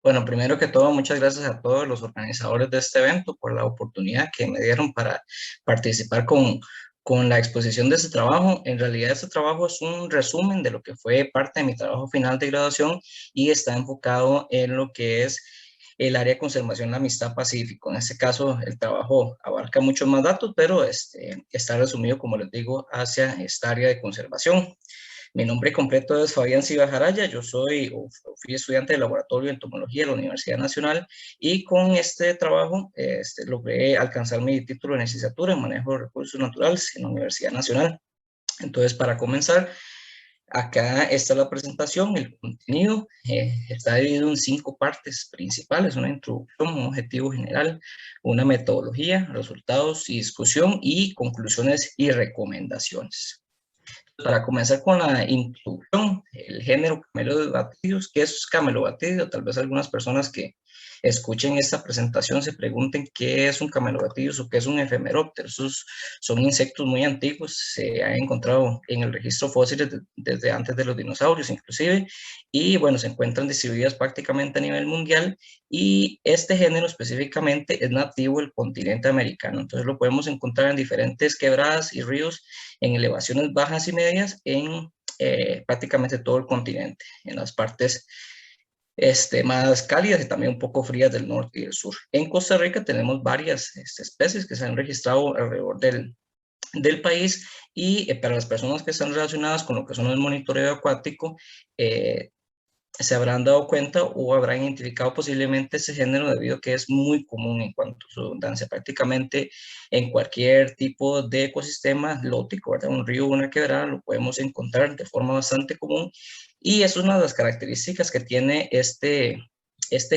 Bueno, primero que todo, muchas gracias a todos los organizadores de este evento por la oportunidad que me dieron para participar con la exposición de este trabajo. En realidad, este trabajo es un resumen de lo que fue parte de mi trabajo final de graduación y está enfocado en lo que es el área de conservación de la amistad Pacífico. En este caso, el trabajo abarca muchos más datos, pero está resumido, como les digo, hacia esta área de conservación. Mi nombre completo es Fabián Cibajaraya, yo fui estudiante de laboratorio de entomología de la Universidad Nacional y con este trabajo logré alcanzar mi título de licenciatura en manejo de recursos naturales en la Universidad Nacional. Entonces, para comenzar, acá está la presentación, el contenido está dividido en 5 partes principales: una introducción, un objetivo general, una metodología, resultados y discusión y conclusiones y recomendaciones. Para comenzar con la introducción, el género camelobatidius. ¿Qué es camelobatidio? Tal vez algunas personas que escuchen esta presentación se pregunten qué es un camelobatidius o qué es un efemeróptero. Esos son insectos muy antiguos, se han encontrado en el registro fósiles desde antes de los dinosaurios inclusive, y bueno, se encuentran distribuidas prácticamente a nivel mundial, y este género específicamente es nativo del continente americano. Entonces lo podemos encontrar en diferentes quebradas y ríos en elevaciones bajas y medias en prácticamente todo el continente, en las partes más cálidas y también un poco frías del norte y del sur. En Costa Rica tenemos varias especies que se han registrado alrededor del país, y para las personas que están relacionadas con lo que son el monitoreo acuático, se habrán dado cuenta o habrán identificado posiblemente ese género debido a que es muy común en cuanto a su abundancia. Prácticamente en cualquier tipo de ecosistema lótico, ¿verdad? Un río, una quebrada, lo podemos encontrar de forma bastante común, y eso es una de las características que tiene este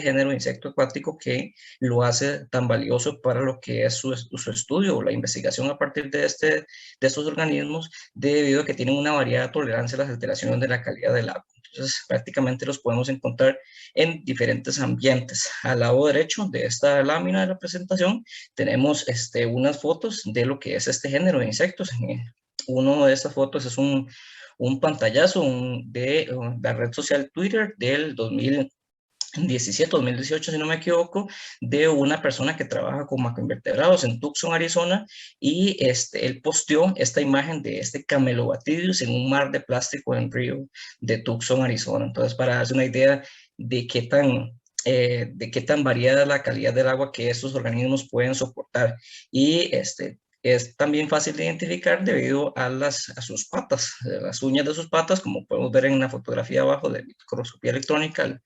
género de insecto acuático que lo hace tan valioso para lo que es su estudio o la investigación a partir de estos organismos, debido a que tienen una variada tolerancia a las alteraciones de la calidad del agua. Entonces, prácticamente los podemos encontrar en diferentes ambientes. Al lado derecho de esta lámina de la presentación tenemos unas fotos de lo que es este género de insectos. Uno de estas fotos es un pantallazo de la red social Twitter del 2017, 2018, si no me equivoco, de una persona que trabaja con macroinvertebrados en Tucson, Arizona, y él posteó esta imagen de este Camelobatidius en un mar de plástico en río de Tucson, Arizona. Entonces, para darse una idea de qué tan variada es la calidad del agua que estos organismos pueden soportar. Y es también fácil de identificar debido a sus patas, las uñas de sus patas, como podemos ver en la fotografía abajo de microscopía electrónica.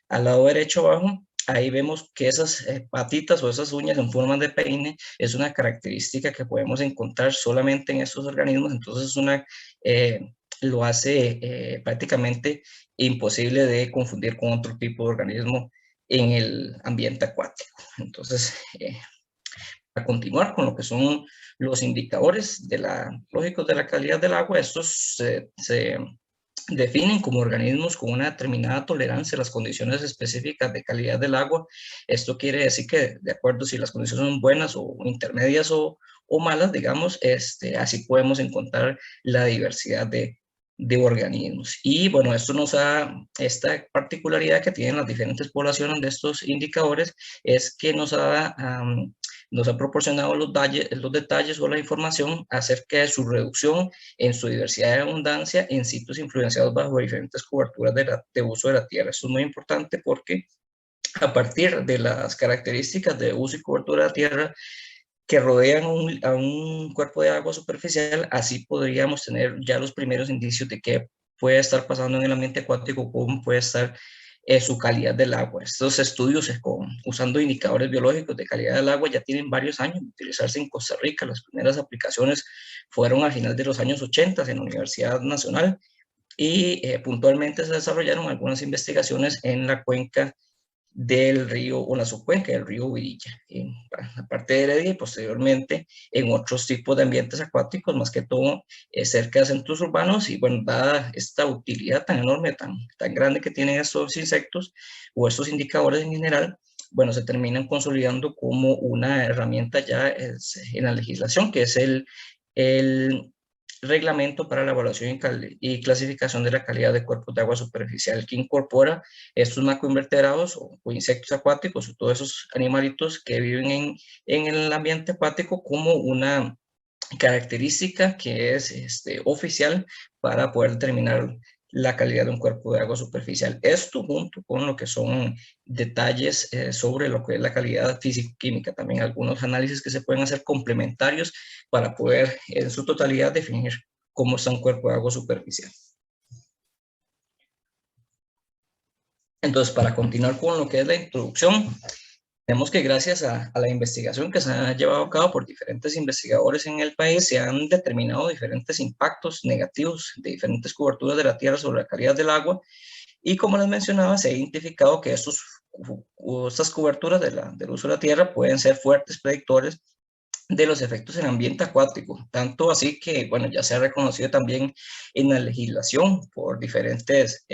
Al lado derecho abajo, ahí vemos que esas patitas o esas uñas en forma de peine es una característica que podemos encontrar solamente en estos organismos. Entonces eh, lo hace prácticamente imposible de confundir con otro tipo de organismo en el ambiente acuático. Entonces, a continuar con lo que son los indicadores lógicos de la calidad del agua, estos se definen como organismos con una determinada tolerancia a las condiciones específicas de calidad del agua. Esto quiere decir que, de acuerdo si las condiciones son buenas o intermedias o malas, digamos, así podemos encontrar la diversidad de organismos. Y bueno, esto nos da esta particularidad que tienen las diferentes poblaciones de estos indicadores, es que nos ha proporcionado los detalles o la información acerca de su reducción en su diversidad de abundancia en sitios influenciados bajo diferentes coberturas de uso de la tierra. Esto es muy importante porque a partir de las características de uso y cobertura de la tierra que rodean a un cuerpo de agua superficial, así podríamos tener ya los primeros indicios de qué puede estar pasando en el ambiente acuático, cómo puede estar su calidad del agua. Estos estudios usando indicadores biológicos de calidad del agua ya tienen varios años de utilizarse en Costa Rica. Las primeras aplicaciones fueron a final de los años 80 en la Universidad Nacional, y puntualmente se desarrollaron algunas investigaciones en la cuenca del río o la subcuenca del río Virilla, en la parte de Heredia, y posteriormente en otros tipos de ambientes acuáticos, más que todo cerca de centros urbanos. Y bueno, dada esta utilidad tan enorme, tan grande que tienen estos insectos o estos indicadores en general, bueno, se terminan consolidando como una herramienta ya en la legislación, que es el reglamento para la evaluación y clasificación de la calidad de cuerpos de agua superficial, que incorpora estos macroinvertebrados o insectos acuáticos o todos esos animalitos que viven en el ambiente acuático como una característica que es oficial para poder determinar la calidad de un cuerpo de agua superficial. Esto junto con lo que son detalles sobre lo que es la calidad físico-química, también algunos análisis que se pueden hacer complementarios para poder en su totalidad definir cómo está un cuerpo de agua superficial. Entonces, para continuar con lo que es la introducción, vemos que gracias a la investigación que se ha llevado a cabo por diferentes investigadores en el país, se han determinado diferentes impactos negativos de diferentes coberturas de la tierra sobre la calidad del agua. Y como les mencionaba, se ha identificado que estas coberturas del uso de la tierra pueden ser fuertes predictores de los efectos en el ambiente acuático, tanto así que, bueno, ya se ha reconocido también en la legislación por diferentes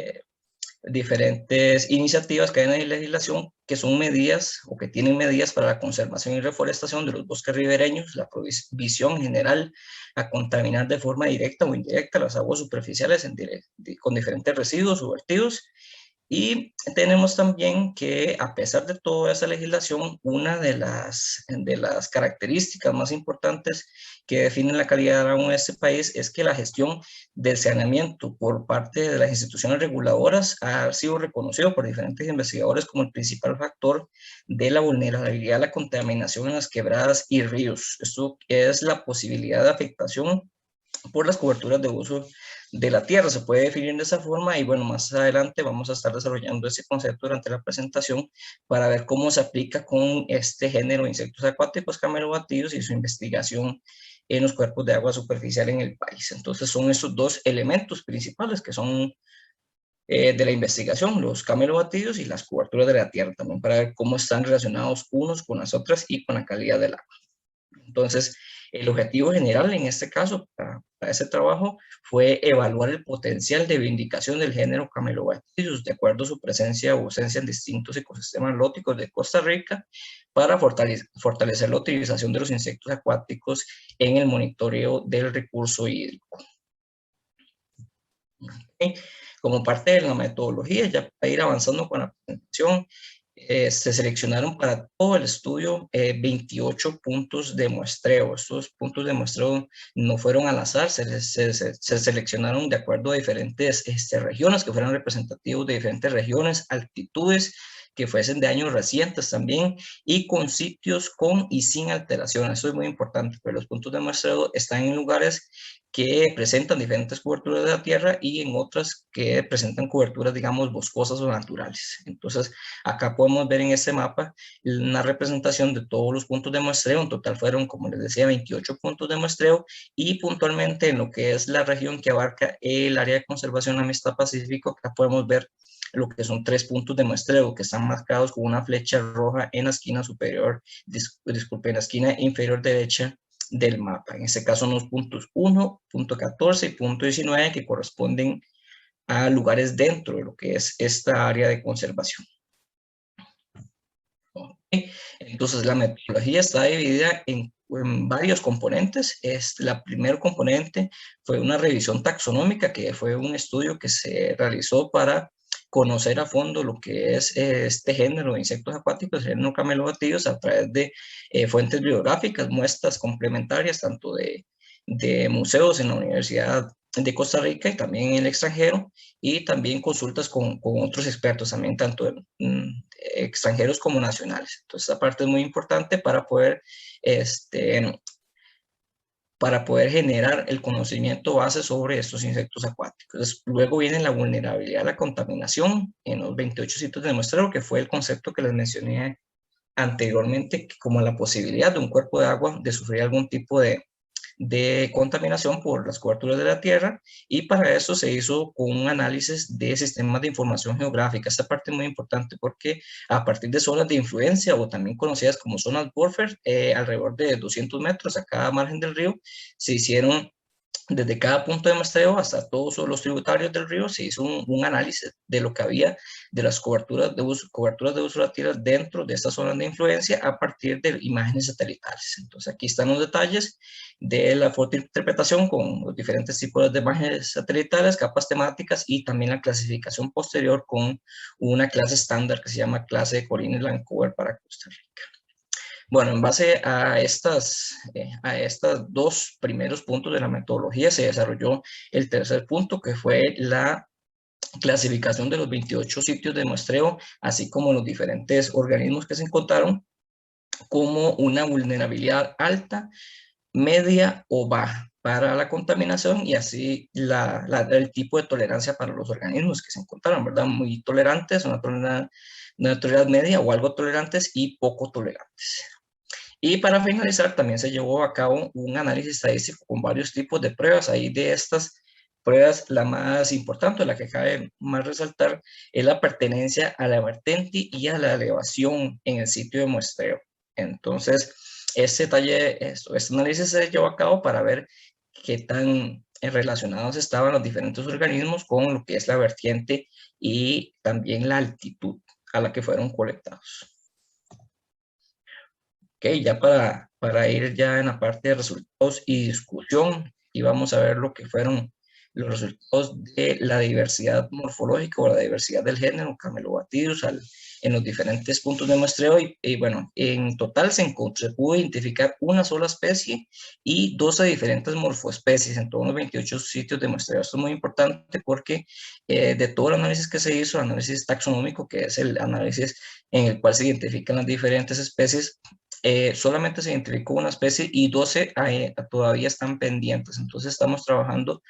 iniciativas que hay en la legislación que son medidas o que tienen medidas para la conservación y reforestación de los bosques ribereños, la prohibición general a contaminar de forma directa o indirecta las aguas superficiales con diferentes residuos o vertidos. Y tenemos también que, a pesar de toda esa legislación, una de las características más importantes que definen la calidad del agua en este país es que la gestión del saneamiento por parte de las instituciones reguladoras ha sido reconocido por diferentes investigadores como el principal factor de la vulnerabilidad a la contaminación en las quebradas y ríos. Esto es la posibilidad de afectación por las coberturas de uso de la tierra. Se puede definir de esa forma y bueno, más adelante vamos a estar desarrollando ese concepto durante la presentación para ver cómo se aplica con este género de insectos acuáticos camelobatídeos y su investigación en los cuerpos de agua superficial en el país. Entonces son esos dos elementos principales que son de la investigación, los camelobatídeos y las coberturas de la tierra, también para ver cómo están relacionados unos con las otras y con la calidad del agua. Entonces, el objetivo general en este caso para ese trabajo fue evaluar el potencial de vindicación del género Camelobacterius de acuerdo a su presencia o ausencia en distintos ecosistemas lóticos de Costa Rica para fortalecer la utilización de los insectos acuáticos en el monitoreo del recurso hídrico. ¿Okay? Como parte de la metodología, ya para ir avanzando con la presentación, se seleccionaron para todo el estudio 28 puntos de muestreo. Estos puntos de muestreo no fueron al azar, se seleccionaron de acuerdo a diferentes regiones que fueran representativos de diferentes regiones, altitudes que fuesen de años recientes también y con sitios con y sin alteraciones. Eso es muy importante, pero los puntos de muestreo están en lugares que presentan diferentes coberturas de la tierra y en otras que presentan coberturas, digamos, boscosas o naturales. Entonces, acá podemos ver en este mapa una representación de todos los puntos de muestreo. En total fueron, como les decía, 28 puntos de muestreo y puntualmente en lo que es la región que abarca el área de conservación Amistad Pacífico, acá podemos ver lo que son 3 puntos de muestreo que están marcados con una flecha roja en la esquina superior, disculpe, en la esquina inferior derecha del mapa. En este caso son los puntos 1, punto 14 y punto 19 que corresponden a lugares dentro de lo que es esta área de conservación. Okay. Entonces la metodología está dividida en varios componentes. La primer componente fue una revisión taxonómica, que fue un estudio que se realizó para conocer a fondo lo que es este género de insectos acuáticos, el género camelobatidos, a través de fuentes bibliográficas, muestras complementarias, tanto de museos en la Universidad de Costa Rica y también en el extranjero, y también consultas con otros expertos, también tanto extranjeros como nacionales. Entonces, esta parte es muy importante para poder generar el conocimiento base sobre estos insectos acuáticos. Entonces, luego viene la vulnerabilidad a la contaminación en los 28 sitios de muestreo, que fue el concepto que les mencioné anteriormente, como la posibilidad de un cuerpo de agua de sufrir algún tipo de contaminación por las coberturas de la tierra, y para eso se hizo con un análisis de sistemas de información geográfica. Esta parte es muy importante porque a partir de zonas de influencia o también conocidas como zonas buffer, alrededor de 200 metros a cada margen del río, se hicieron desde cada punto de muestreo hasta todos los tributarios del río, se hizo un análisis de lo que había de las coberturas de uso de la tierra dentro de estas zonas de influencia a partir de imágenes satelitales. Entonces, aquí están los detalles de la fotointerpretación con los diferentes tipos de imágenes satelitales, capas temáticas y también la clasificación posterior con una clase estándar que se llama clase de Collins-Lancover para Costa Rica. Bueno, en base a estos dos primeros puntos de la metodología se desarrolló el tercer punto, que fue la clasificación de los 28 sitios de muestreo, así como los diferentes organismos que se encontraron, como una vulnerabilidad alta, media o baja para la contaminación y así el tipo de tolerancia para los organismos que se encontraron, ¿verdad? Muy tolerantes, una tolerabilidad media o algo tolerantes y poco tolerantes. Y para finalizar, también se llevó a cabo un análisis estadístico con varios tipos de pruebas. Ahí de estas pruebas, la más importante, la que cabe más resaltar, es la pertenencia a la vertente y a la elevación en el sitio de muestreo. Entonces, este análisis se llevó a cabo para ver qué tan relacionados estaban los diferentes organismos con lo que es la vertiente y también la altitud a la que fueron colectados. Ok, ya para ir ya en la parte de resultados y discusión, y vamos a ver lo que fueron los resultados de la diversidad morfológica o la diversidad del género Camelobatius en los diferentes puntos de muestreo. Y bueno, en total se pudo identificar una sola especie y 12 diferentes morfoespecies en todos los 28 sitios de muestreo. Esto es muy importante porque de todo el análisis que se hizo, el análisis taxonómico, que es el análisis en el cual se identifican las diferentes especies, solamente se identificó una especie y 12 todavía están pendientes. Entonces estamos trabajando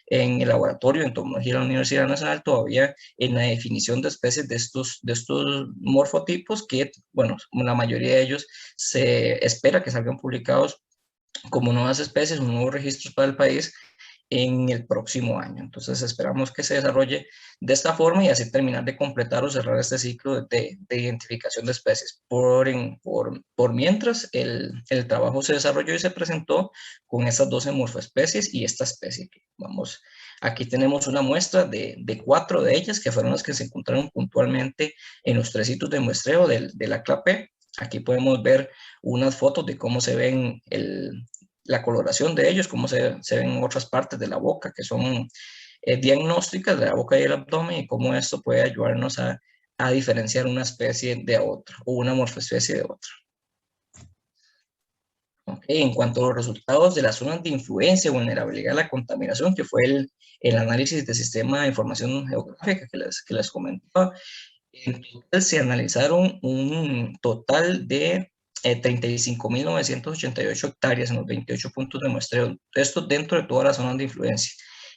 en el laboratorio de entomología de la Universidad Nacional todavía en la definición de especies de estos morfotipos que, bueno, la mayoría de ellos se espera que salgan publicados como nuevas especies, nuevos registros para el país en el próximo año. Entonces esperamos que se desarrolle de esta forma y así terminar de completar o cerrar este ciclo de identificación de especies. Por mientras, el trabajo se desarrolló y se presentó con estas 12 morfoespecies y esta especie. Vamos, aquí tenemos una muestra de 4 de ellas que fueron las que se encontraron puntualmente en los 3 sitios de muestreo de la CLAPE. Aquí podemos ver unas fotos de cómo se ven la coloración de ellos, cómo se ven en otras partes de la boca, que son diagnósticas de la boca y el abdomen, y cómo esto puede ayudarnos a diferenciar una especie de otra o una morfoespecie de otra. Okay. En cuanto a los resultados de las zonas de influencia, vulnerabilidad a la contaminación, que fue el análisis del sistema de información geográfica que les comentaba, en total se analizaron un total de 35.988 hectáreas en los 28 puntos de muestreo, esto dentro de todas las zonas de influencia.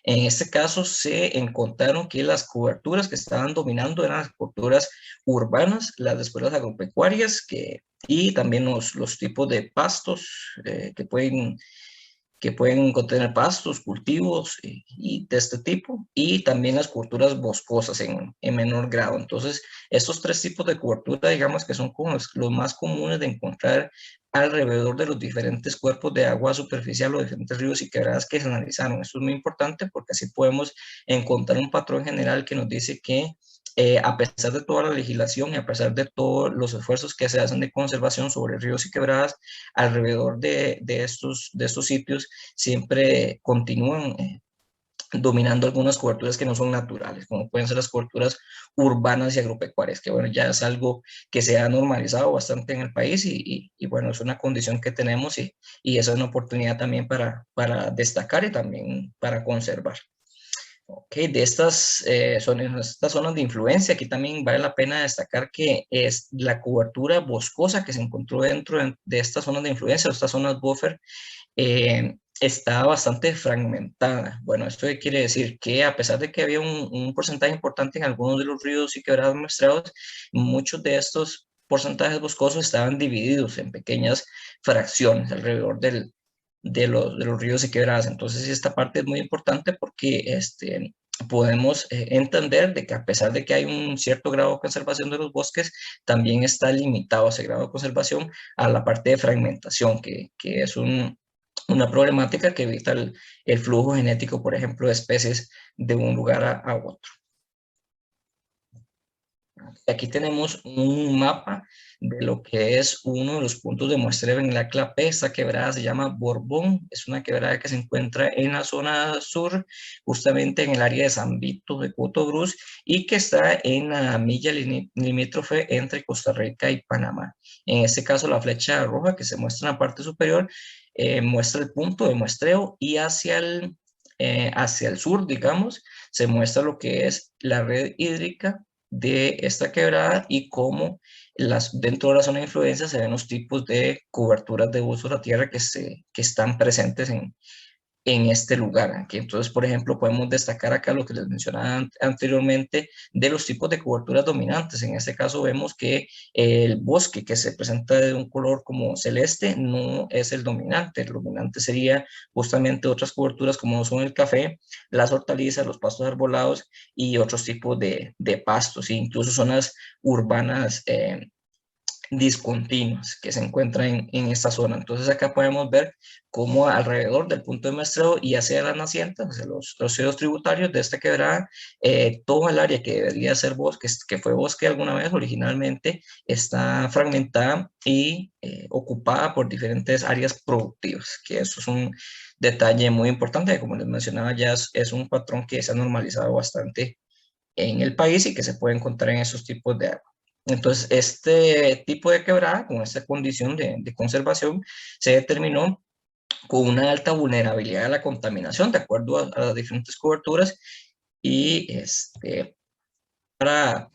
En este caso se encontraron que las coberturas que estaban dominando eran las coberturas urbanas, después las agropecuarias y también los tipos de pastos que pueden contener pastos, cultivos y de este tipo, y también las coberturas boscosas en menor grado. Entonces, estos 3 tipos de cobertura, digamos que son como los más comunes de encontrar alrededor de los diferentes cuerpos de agua superficial o diferentes ríos y quebradas que se analizaron. Esto es muy importante porque así podemos encontrar un patrón general que nos dice que a pesar de toda la legislación y a pesar de todos los esfuerzos que se hacen de conservación sobre ríos y quebradas, alrededor de estos sitios siempre continúan dominando algunas coberturas que no son naturales, como pueden ser las coberturas urbanas y agropecuarias, que bueno, ya es algo que se ha normalizado bastante en el país y bueno, es una condición que tenemos y es una oportunidad también para destacar y también para conservar. Ok, de estas zonas de influencia, aquí también vale la pena destacar que es la cobertura boscosa que se encontró dentro de estas zonas de influencia, o estas zonas buffer, está bastante fragmentada. Bueno, esto quiere decir que a pesar de que había un porcentaje importante en algunos de los ríos y quebradas muestrados, muchos de estos porcentajes boscosos estaban divididos en pequeñas fracciones alrededor de los ríos y quebradas. Entonces, esta parte es muy importante porque podemos entender de que a pesar de que hay un cierto grado de conservación de los bosques, también está limitado ese grado de conservación a la parte de fragmentación, que es una problemática que evita el flujo genético, por ejemplo, de especies de un lugar a otro. Aquí tenemos un mapa de lo que es uno de los puntos de muestreo en la clave. Esta quebrada se llama Borbón, es una quebrada que se encuentra en la zona sur, justamente en el área de San Vito de Cotobruz, y que está en la milla limítrofe entre Costa Rica y Panamá. En este caso, la flecha roja que se muestra en la parte superior muestra el punto de muestreo, y hacia el sur, digamos, se muestra lo que es la red hídrica de esta quebrada y cómo dentro de la zona de influencia se ven los tipos de coberturas de uso de la tierra que están presentes en este lugar. Aquí, entonces, por ejemplo, podemos destacar acá lo que les mencionaba anteriormente de los tipos de coberturas dominantes. En este caso vemos que el bosque que se presenta de un color como celeste no es el dominante. El dominante sería justamente otras coberturas como son el café, las hortalizas, los pastos arbolados y otros tipos de pastos, e incluso zonas urbanas discontinuas que se encuentran en esta zona. Entonces acá podemos ver cómo alrededor del punto de muestreo y hacia las nacientes, hacia los ríos tributarios de esta quebrada, todo el área que debería ser bosque, que fue bosque alguna vez originalmente, está fragmentada y ocupada por diferentes áreas productivas, que eso es un detalle muy importante, como les mencionaba, ya es un patrón que se ha normalizado bastante en el país y que se puede encontrar en esos tipos de agua. Entonces, este tipo de quebrada, con esta condición de conservación, se determinó con una alta vulnerabilidad a la contaminación, de acuerdo a las diferentes coberturas, y para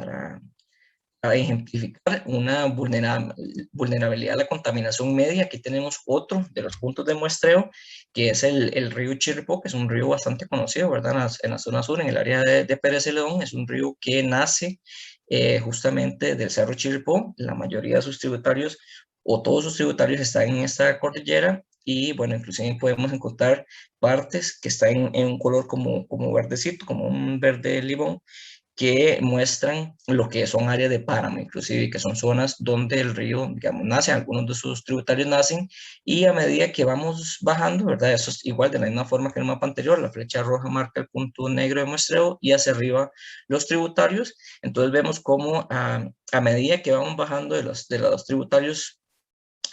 ejemplificar una vulnerabilidad a la contaminación media, aquí tenemos otro de los puntos de muestreo, que es el río Chirripó, que es un río bastante conocido, ¿verdad? En la zona sur, en el área de Pérez Celedón. Es un río que nace justamente del Cerro Chirripó. La mayoría de sus tributarios, o todos sus tributarios, están en esta cordillera, y bueno, inclusive podemos encontrar partes que están en un color como verdecito, como un verde limón, que muestran lo que son áreas de páramo, inclusive, que son zonas donde el río, digamos, nace, algunos de sus tributarios nacen, y a medida que vamos bajando, ¿verdad? Eso es igual, de la misma forma que en el mapa anterior, la flecha roja marca el punto negro de muestreo y hacia arriba los tributarios. Entonces vemos cómo a medida que vamos bajando de los tributarios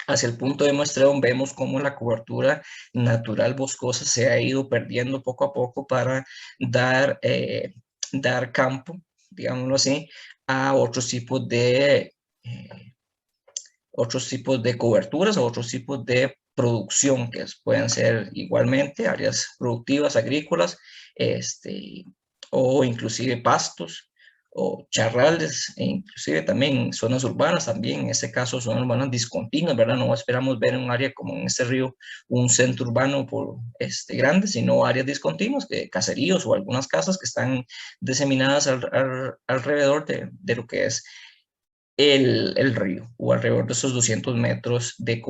hacia el punto de muestreo, vemos cómo la cobertura natural boscosa se ha ido perdiendo poco a poco para dar campo, digámoslo así, a eh, otros tipos de coberturas o otros tipos de producción que pueden ser igualmente áreas productivas, agrícolas, este, o inclusive pastos o charrales, e inclusive también zonas urbanas, también en este caso zonas urbanas discontinuas, ¿verdad? No esperamos ver en un área como en este río un centro urbano grande, sino áreas discontinuas, caseríos o algunas casas que están diseminadas alrededor de lo que es el río, o alrededor de esos 200 metros de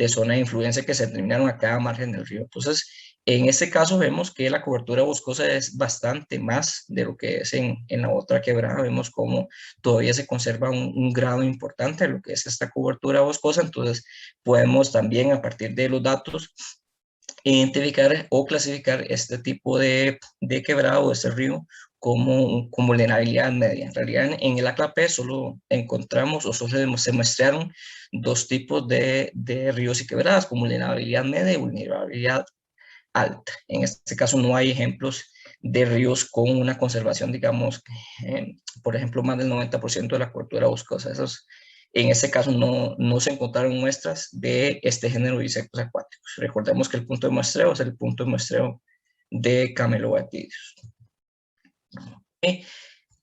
zona de influencia que se determinaron a cada margen del río. Entonces, en este caso vemos que la cobertura boscosa es bastante más de lo que es en la otra quebrada. Vemos como todavía se conserva un grado importante de lo que es esta cobertura boscosa. Entonces, podemos también, a partir de los datos, identificar o clasificar este tipo de quebrado o este río como vulnerabilidad media. En realidad, en el ACLAP solo encontramos o solo se muestrearon dos tipos de ríos y quebradas, con vulnerabilidad media y vulnerabilidad alta. En este caso no hay ejemplos de ríos con una conservación, digamos, por ejemplo, más del 90% de la cobertura boscosa. En este caso no se encontraron muestras de este género de insectos acuáticos. Recordemos que el punto de muestreo es el punto de muestreo de Camelobacterius.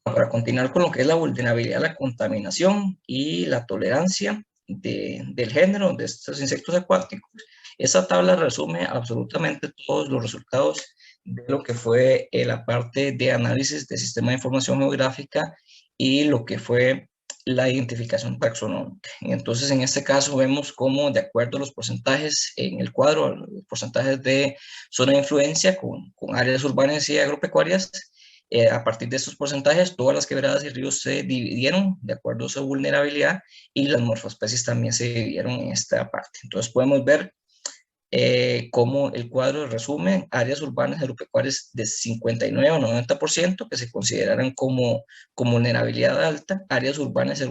Para continuar con lo que es la vulnerabilidad a la contaminación y la tolerancia del género de estos insectos acuáticos, esa tabla resume absolutamente todos los resultados de lo que fue la parte de análisis del sistema de información geográfica y lo que fue la identificación taxonómica. Entonces, en este caso vemos cómo, de acuerdo a los porcentajes en el cuadro, los porcentajes de zona de influencia con áreas urbanas y agropecuarias, a partir de estos porcentajes, todas las quebradas y ríos se dividieron de acuerdo a su vulnerabilidad, y las morfoespecies también se dividieron en esta parte. Entonces podemos ver como el cuadro resume áreas urbanas agropecuarias de 59 o 90% que se consideran como vulnerabilidad alta, áreas urbanas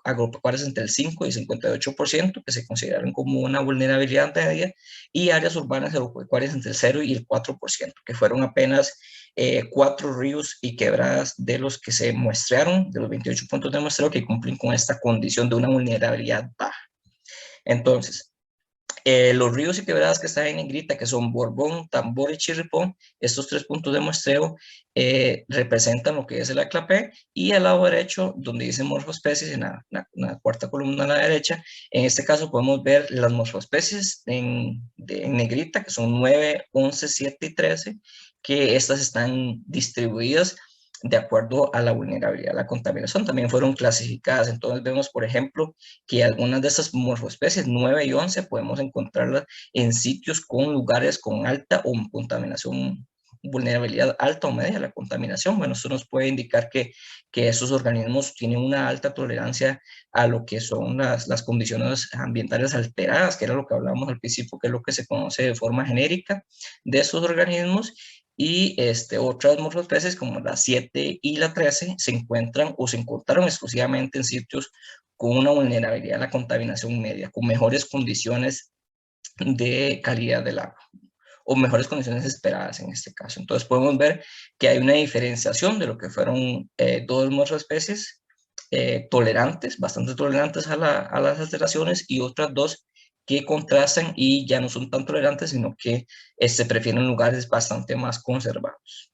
agropecuarias entre el 5 y 58% que se consideran como una vulnerabilidad media, y áreas urbanas agropecuarias entre el 0 y el 4%, que fueron apenas 4 ríos y quebradas de los que se muestrearon, de los 28 puntos de muestreo que cumplen con esta condición de una vulnerabilidad baja. Entonces, los ríos y quebradas que están en negrita, que son Borbón, Tambor y Chirripón, estos 3 puntos de muestreo representan lo que es el ACLAP, y al lado derecho, donde dice morfoespecies, en la cuarta columna a la derecha, en este caso podemos ver las morfoespecies en negrita, que son 9, 11, 7 y 13, que estas están distribuidas de acuerdo a la vulnerabilidad a la contaminación. También fueron clasificadas. Entonces vemos, por ejemplo, que algunas de esas morfoespecies, 9 y 11, podemos encontrarlas en sitios con lugares con alta o contaminación, vulnerabilidad alta o media a la contaminación. Bueno, eso nos puede indicar que esos organismos tienen una alta tolerancia a lo que son las condiciones ambientales alteradas, que era lo que hablábamos al principio, que es lo que se conoce de forma genérica de esos organismos. Y otras morfoespecies como la 7 y la 13 se encuentran o se encontraron exclusivamente en sitios con una vulnerabilidad a la contaminación media, con mejores condiciones de calidad del agua o mejores condiciones esperadas en este caso. Entonces podemos ver que hay una diferenciación de lo que fueron dos morfoespecies tolerantes, bastante tolerantes a las alteraciones, y otras dos que contrastan y ya no son tan tolerantes, sino que prefieren lugares bastante más conservados.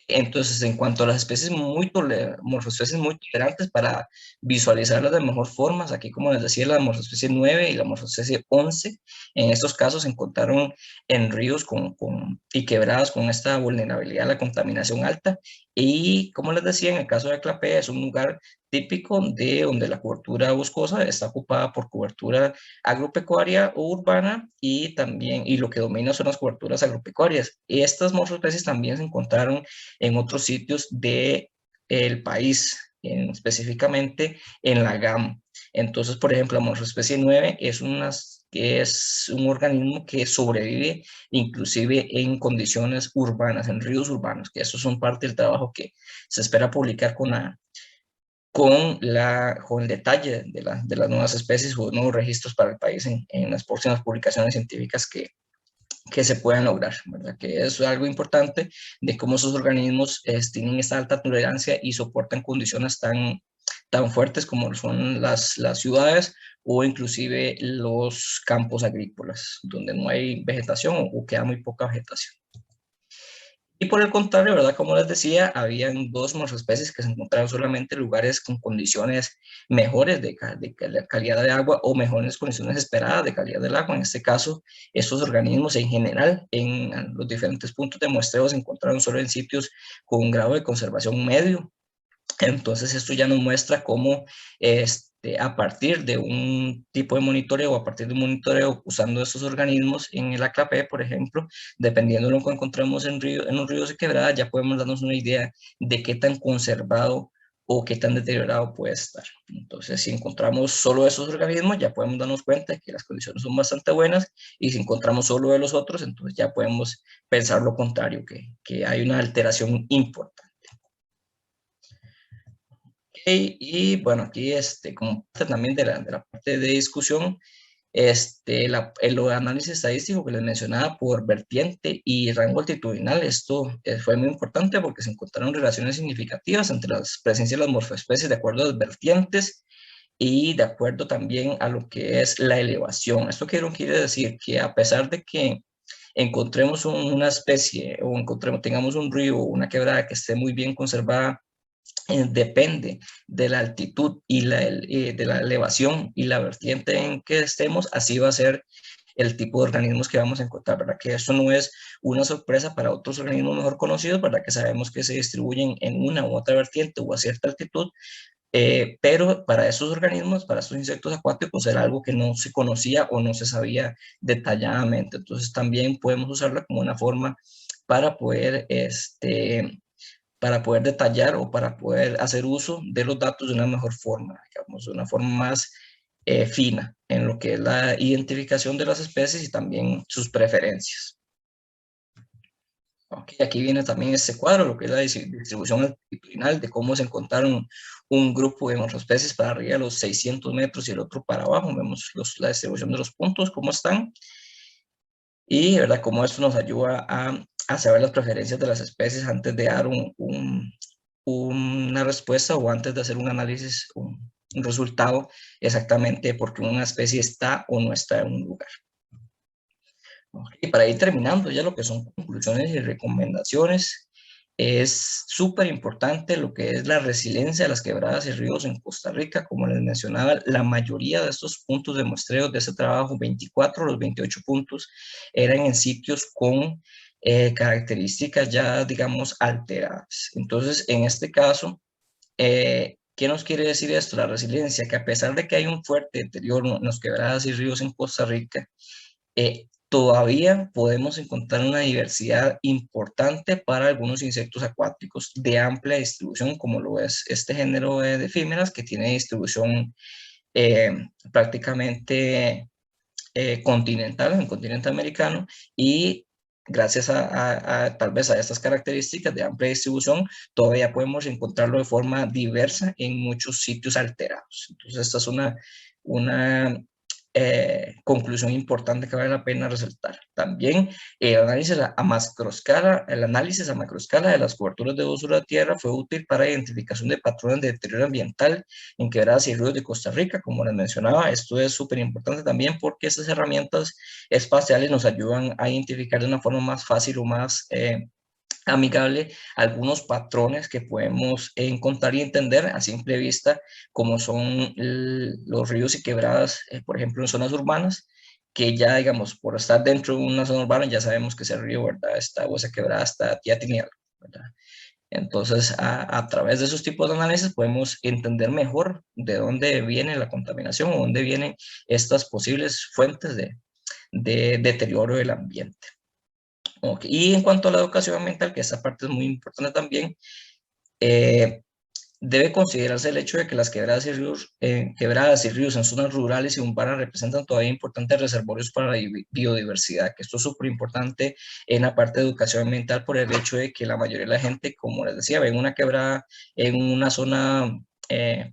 Entonces, en cuanto a las especies morfoespecies muy tolerantes, para visualizarlas de mejor forma, aquí como les decía, la morfoespecie 9 y la morfoespecie 11, en estos casos se encontraron en ríos y quebradas con esta vulnerabilidad a la contaminación alta, y como les decía, en el caso de Clapea es un lugar típico de donde la cobertura boscosa está ocupada por cobertura agropecuaria o urbana, y también, y lo que domina son las coberturas agropecuarias. Y estas morfoespecies también se encontraron en otros sitios del país, específicamente en la GAM. Entonces, por ejemplo, la morfoespecie 9 es un organismo que sobrevive inclusive en condiciones urbanas, en ríos urbanos, que eso son parte del trabajo que se espera publicar con el detalle de las nuevas especies o nuevos registros para el país en las próximas publicaciones científicas que se puedan lograr, ¿verdad? Que es algo importante de cómo esos organismos tienen esta alta tolerancia y soportan condiciones tan fuertes como son las ciudades o inclusive los campos agrícolas, donde no hay vegetación o queda muy poca vegetación. Y por el contrario, ¿verdad? Como les decía, habían dos morfoespecies que se encontraron solamente en lugares con condiciones mejores de calidad de agua o mejores condiciones esperadas de calidad del agua. En este caso, estos organismos en general, en los diferentes puntos de muestreo, se encontraron solo en sitios con un grado de conservación medio. Entonces, esto ya nos muestra cómo a partir de un tipo de monitoreo o a partir de un monitoreo usando estos organismos en el ACLAP, por ejemplo, dependiendo de lo que encontramos en un río de quebrada, ya podemos darnos una idea de qué tan conservado o qué tan deteriorado puede estar. Entonces, si encontramos solo esos organismos, ya podemos darnos cuenta de que las condiciones son bastante buenas, y si encontramos solo de los otros, entonces ya podemos pensar lo contrario, que hay una alteración importante. Y bueno, aquí como parte también de la parte de discusión, el análisis estadístico que les mencionaba por vertiente y rango altitudinal, esto fue muy importante porque se encontraron relaciones significativas entre las presencias de las morfoespecies de acuerdo a las vertientes y de acuerdo también a lo que es la elevación. Esto quiere decir que a pesar de que encontremos una especie o tengamos un río o una quebrada que esté muy bien conservada, depende de la altitud y de la elevación y la vertiente en que estemos, así va a ser el tipo de organismos que vamos a encontrar, ¿verdad? Que esto no es una sorpresa para otros organismos mejor conocidos, ¿verdad? Que sabemos que se distribuyen en una u otra vertiente o a cierta altitud, pero para esos organismos, para estos insectos acuáticos, era algo que no se conocía o no se sabía detalladamente. Entonces también podemos usarla como una forma para poder detallar o para poder hacer uso de los datos de una mejor forma, digamos, de una forma más fina en lo que es la identificación de las especies y también sus preferencias. Okay, aquí viene también este cuadro, lo que es la distribución altitudinal, de cómo se encontraron un grupo de especies para arriba de los 600 metros y el otro para abajo. Vemos la distribución de los puntos, cómo están. Y, ¿verdad?, cómo esto nos ayuda a saber las preferencias de las especies antes de dar una respuesta o antes de hacer un análisis, un resultado exactamente porque una especie está o no está en un lugar. Y para ir terminando ya lo que son conclusiones y recomendaciones, es súper importante lo que es la resiliencia de las quebradas y ríos en Costa Rica. Como les mencionaba, la mayoría de estos puntos de muestreo de ese trabajo, 24 de los 28 puntos, eran en sitios con características ya, digamos, alteradas. Entonces, en este caso, ¿qué nos quiere decir esto? La resiliencia, que a pesar de que hay un fuerte deterioro en las quebradas y ríos en Costa Rica, todavía podemos encontrar una diversidad importante para algunos insectos acuáticos de amplia distribución, como lo es este género de efímeras, que tiene distribución eh, prácticamente continental, en el continente americano, y gracias tal vez a estas características de amplia distribución, todavía podemos encontrarlo de forma diversa en muchos sitios alterados. Entonces, esta es una conclusión importante que vale la pena resaltar. También el análisis a macroescala de las coberturas de uso de la tierra fue útil para identificación de patrones de deterioro ambiental en quebradas y ríos de Costa Rica. Como les mencionaba, esto es súper importante también porque estas herramientas espaciales nos ayudan a identificar de una forma más fácil o más amigable algunos patrones que podemos encontrar y entender a simple vista, como son los ríos y quebradas, por ejemplo, en zonas urbanas, que ya, digamos, por estar dentro de una zona urbana, ya sabemos que ese río, ¿verdad?, está, o esa quebrada está, ya tiene algo, ¿verdad? Entonces, a través de esos tipos de análisis podemos entender mejor de dónde viene la contaminación o dónde vienen estas posibles fuentes de deterioro del ambiente. Okay. Y en cuanto a la educación ambiental, que esa parte es muy importante también, debe considerarse el hecho de que las quebradas y ríos en zonas rurales y urbanas representan todavía importantes reservorios para la biodiversidad, que esto es súper importante en la parte de educación ambiental por el hecho de que la mayoría de la gente, como les decía, ven una quebrada en una zona,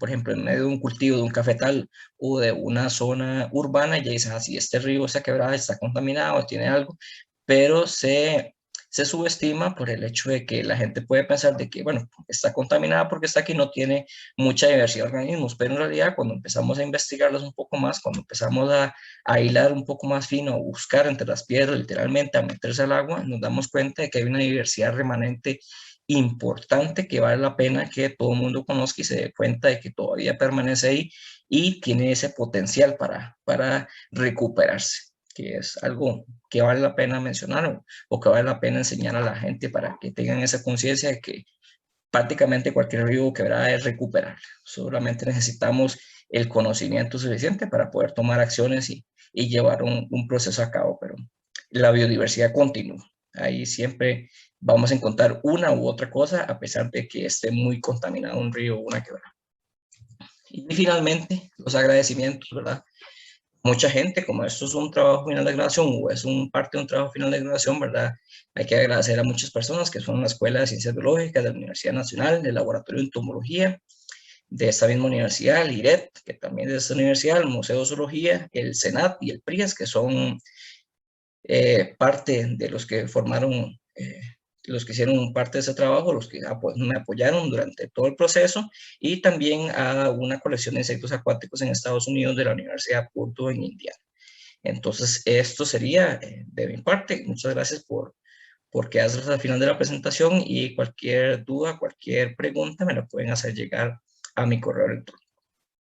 por ejemplo, en medio de un cultivo de un cafetal o de una zona urbana, y ya dicen, así, este río, esa quebrada está contaminado, tiene algo, pero se subestima por el hecho de que la gente puede pensar de que, bueno, está contaminada porque está aquí, no tiene mucha diversidad de organismos, pero en realidad cuando empezamos a investigarlos un poco más, cuando empezamos a hilar un poco más fino, a buscar entre las piedras, literalmente, a meterse al agua, nos damos cuenta de que hay una diversidad remanente importante que vale la pena que todo el mundo conozca y se dé cuenta de que todavía permanece ahí y tiene ese potencial para recuperarse, que es algo que vale la pena mencionar o que vale la pena enseñar a la gente para que tengan esa conciencia de que prácticamente cualquier río o quebrada es recuperable. Solamente necesitamos el conocimiento suficiente para poder tomar acciones y llevar un proceso a cabo, pero la biodiversidad continúa. Ahí siempre vamos a encontrar una u otra cosa a pesar de que esté muy contaminado un río o una quebrada. Y finalmente, los agradecimientos, ¿verdad? Mucha gente, como esto es un trabajo final de graduación o es un parte de un trabajo final de graduación, ¿verdad? Hay que agradecer a muchas personas que son la Escuela de Ciencias Biológicas de la Universidad Nacional, del Laboratorio de Entomología, de esta misma universidad, el IRET, que también es de esta universidad, el Museo de Zoología, el SENAT y el PRIAS, que son parte de los que formaron, los que hicieron parte de ese trabajo, los que me apoyaron durante todo el proceso, y también a una colección de insectos acuáticos en Estados Unidos de la Universidad Purdue en Indiana. Entonces, esto sería de mi parte. Muchas gracias por quedarse hasta el final de la presentación y cualquier duda, cualquier pregunta me la pueden hacer llegar a mi correo electrónico.